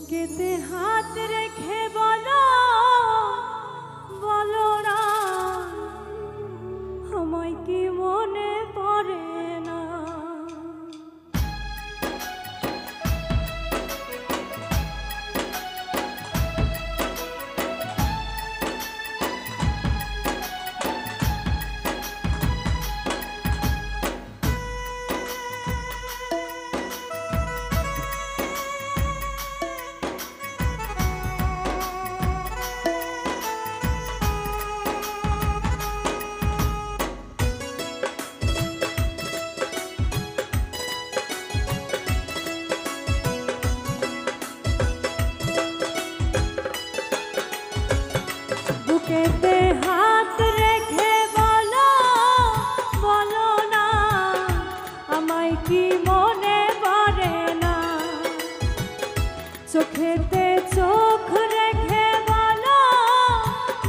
বুকেতে হাত রেখে বলো বলো না আমায় কি মনে পড়ে না। বুকেতে হাত রেখে বলো বলো না আমায় কি মনে পড়ে না। চোখেতে চোখ রেখে বলো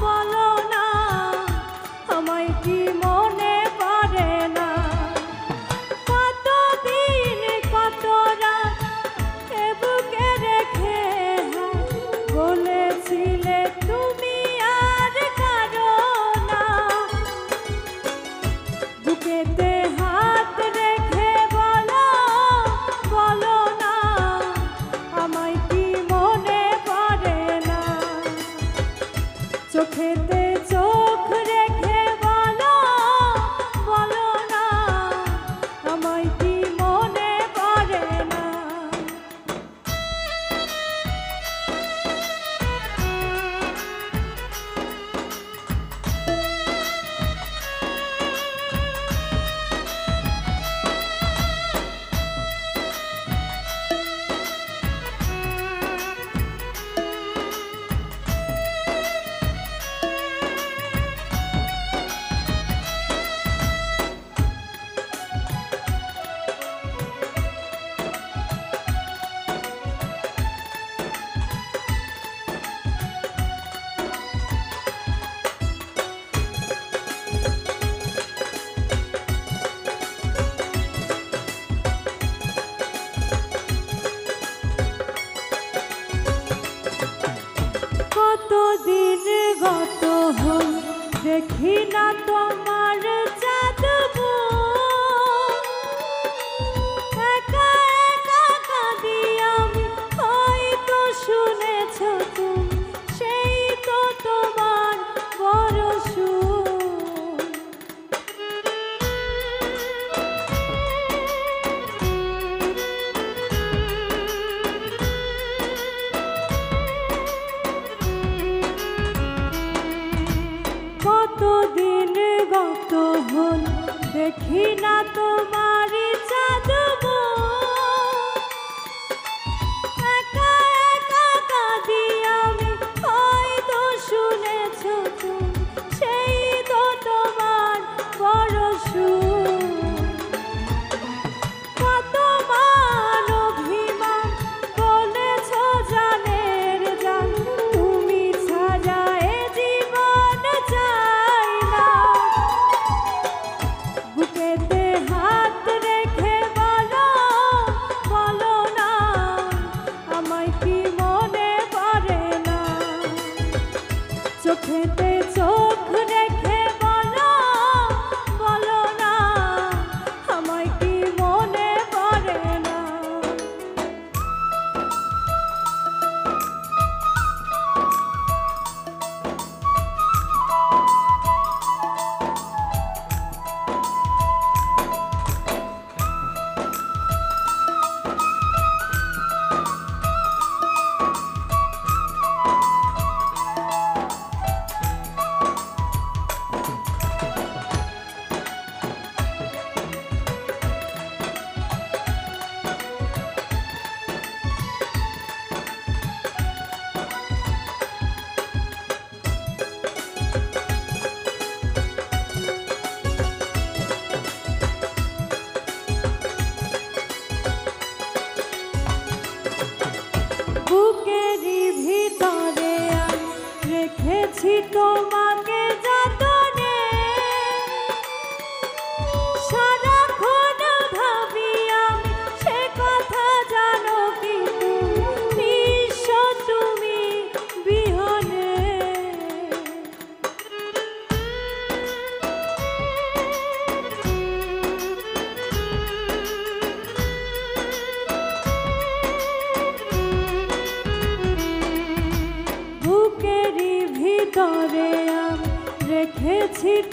বলো না আমায় কি মনে পড়ে না। কতদিন কত রাত এ বুকে রেখে বলেছিলে তুমি বুকেতে হাত রেখে বলো বলো না আমায় কি মনে পড়ে না। চোখেতে চোখ রেখে বলো বলো না আমায় কি মনে পড়ে না। কতদিন গত হল দেখি না তোমার চাঁদবো একা একা কাঁদি আমি হয়তো শুনেছ তুমি সেই তো তোমার বড় সুর। কতদিন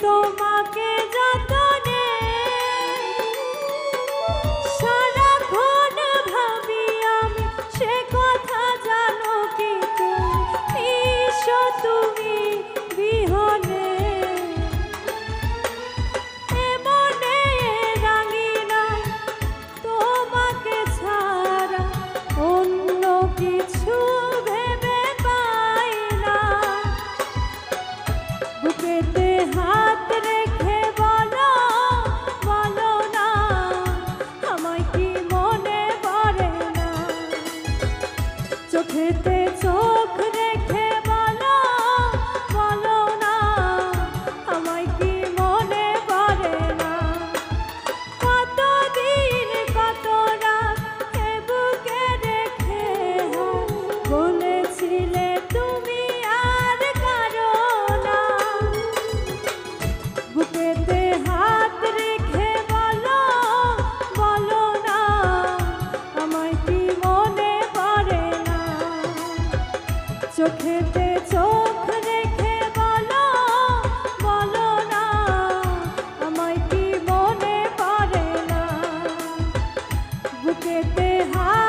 তোমাকে যতনে সারাক্ষণ ভাবি আমি সে কথা জানো কি তুমি নিশো তুমি বিহনে এমনে রাঙিনা তোমাকে ছাড়া অন্য কিছু ভেবে পাই না বুকেতে হাত রেখে বলো বলো না আমায় কি মনে পড়ে না চোখেতে চোখ রেখে বলো বলো না আমায় কি মনে পড়ে না কতদিন কত রাত এ বুকে রেখে বলেছিলে তুমি আর কারো না বুকেতে হাত রেখে বলো বলো না আমায় কি মনে পড়ে না চোখেতে চোখ রেখে বলো বলো না আমায় কি মনে পড়ে না বুকেতে হাত